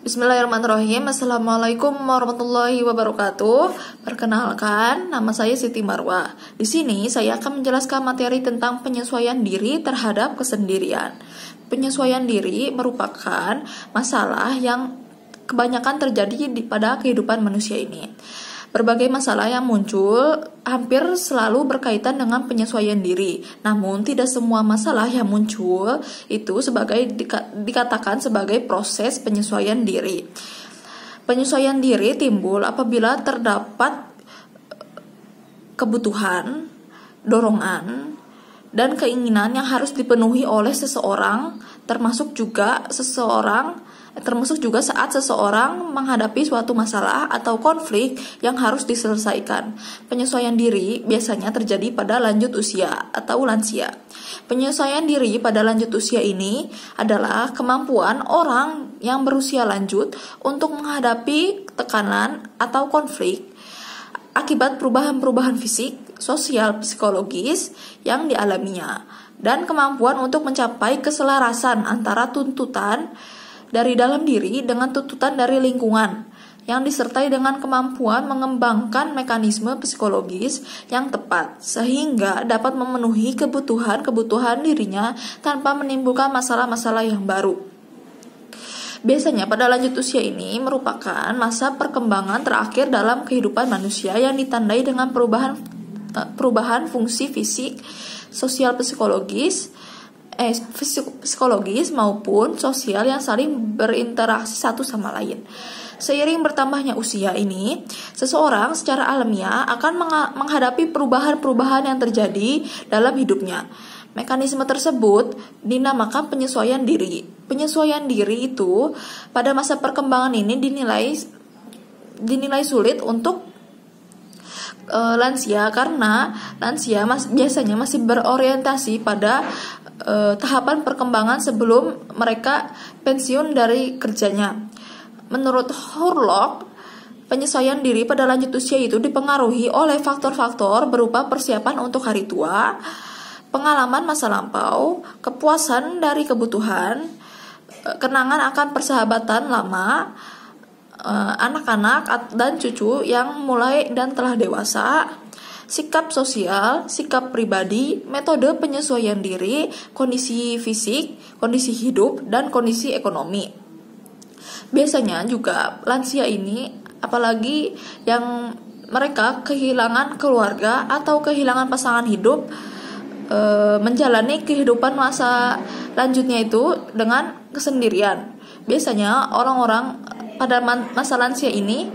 Bismillahirrahmanirrahim. Assalamualaikum warahmatullahi wabarakatuh. Perkenalkan, nama saya Siti Marwa. Di sini saya akan menjelaskan materi tentang penyesuaian diri terhadap kesendirian. Penyesuaian diri merupakan masalah yang kebanyakan terjadi pada kehidupan manusia ini. Berbagai masalah yang muncul hampir selalu berkaitan dengan penyesuaian diri. Namun tidak semua masalah yang muncul itu dikatakan sebagai proses penyesuaian diri. Penyesuaian diri timbul apabila terdapat kebutuhan, dorongan, dan keinginan yang harus dipenuhi oleh seseorang, termasuk juga saat seseorang menghadapi suatu masalah atau konflik yang harus diselesaikan. Penyesuaian diri biasanya terjadi pada lanjut usia atau lansia. Penyesuaian diri pada lanjut usia ini adalah kemampuan orang yang berusia lanjut untuk menghadapi tekanan atau konflik akibat perubahan-perubahan fisik, sosial, psikologis yang dialaminya, dan kemampuan untuk mencapai keselarasan antara tuntutan dari dalam diri dengan tuntutan dari lingkungan, yang disertai dengan kemampuan mengembangkan mekanisme psikologis yang tepat sehingga dapat memenuhi kebutuhan dirinya tanpa menimbulkan masalah-masalah yang baru. Biasanya pada lanjut usia ini merupakan masa perkembangan terakhir dalam kehidupan manusia yang ditandai dengan perubahan fungsi fisik, sosial, psikologis maupun sosial yang saling berinteraksi satu sama lain. Seiring bertambahnya usia ini, seseorang secara alamiah akan menghadapi perubahan-perubahan yang terjadi dalam hidupnya. Mekanisme tersebut dinamakan penyesuaian diri. Penyesuaian diri itu pada masa perkembangan ini dinilai sulit untuk lansia, karena lansia biasanya masih berorientasi pada tahapan perkembangan sebelum mereka pensiun dari kerjanya. Menurut Hurlock, penyesuaian diri pada lanjut usia itu dipengaruhi oleh faktor-faktor berupa persiapan untuk hari tua, pengalaman masa lampau, kepuasan dari kebutuhan, kenangan akan persahabatan lama, anak-anak dan cucu yang mulai dan telah dewasa, sikap sosial, sikap pribadi, metode penyesuaian diri, kondisi fisik, kondisi hidup, dan kondisi ekonomi. Biasanya juga lansia ini, apalagi yang mereka kehilangan keluarga atau kehilangan pasangan hidup, menjalani kehidupan masa lanjutnya itu dengan kesendirian. Biasanya orang-orang pada masa lansia ini,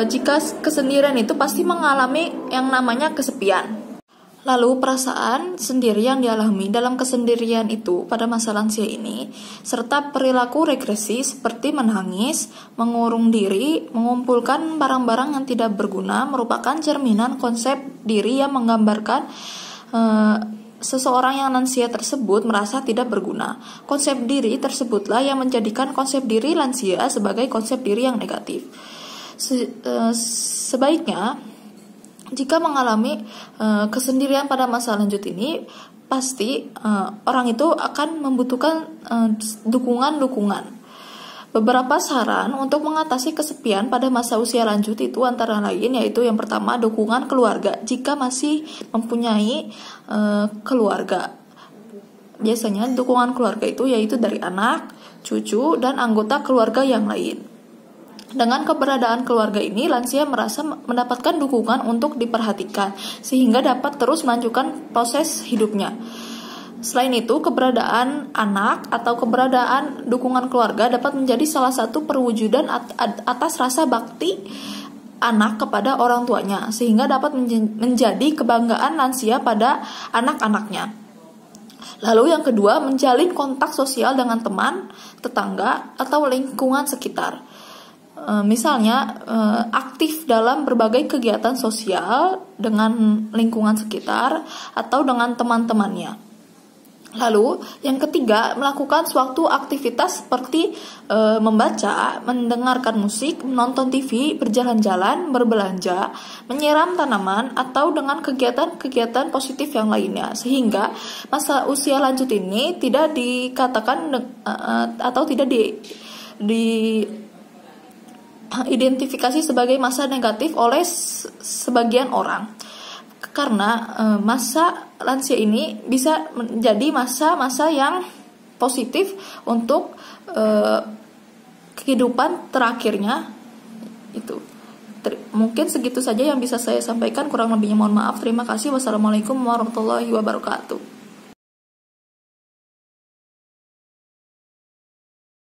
jika kesendirian itu pasti mengalami yang namanya kesepian. Lalu perasaan sendiri yang dialami dalam kesendirian itu pada masa lansia ini, serta perilaku regresi seperti menangis, mengurung diri, mengumpulkan barang-barang yang tidak berguna merupakan cerminan konsep diri yang menggambarkan seseorang yang lansia tersebut merasa tidak berguna. Konsep diri tersebutlah yang menjadikan konsep diri lansia sebagai konsep diri yang negatif. Sebaiknya, jika mengalami kesendirian pada masa lanjut ini, pasti orang itu akan membutuhkan dukungan-dukungan. Beberapa saran untuk mengatasi kesepian pada masa usia lanjut itu antara lain yaitu yang pertama, dukungan keluarga jika masih mempunyai keluarga. Biasanya dukungan keluarga itu yaitu dari anak, cucu, dan anggota keluarga yang lain. Dengan keberadaan keluarga ini, lansia merasa mendapatkan dukungan untuk diperhatikan sehingga dapat terus melanjutkan proses hidupnya. Selain itu, keberadaan anak atau keberadaan dukungan keluarga dapat menjadi salah satu perwujudan atas rasa bakti anak kepada orang tuanya, sehingga dapat menjadi kebanggaan lansia pada anak-anaknya. Lalu yang kedua, menjalin kontak sosial dengan teman, tetangga, atau lingkungan sekitar. Misalnya, aktif dalam berbagai kegiatan sosial dengan lingkungan sekitar atau dengan teman-temannya. Lalu, yang ketiga, melakukan suatu aktivitas seperti membaca, mendengarkan musik, menonton TV, berjalan-jalan, berbelanja, menyiram tanaman, atau dengan kegiatan-kegiatan positif yang lainnya. Sehingga masa usia lanjut ini tidak dikatakan atau tidak diidentifikasi sebagai masa negatif oleh sebagian orang. Karena masa lansia ini bisa menjadi masa-masa yang positif untuk kehidupan terakhirnya itu. Mungkin segitu saja yang bisa saya sampaikan, kurang lebihnya mohon maaf. Terima kasih. Wassalamualaikum warahmatullahi wabarakatuh.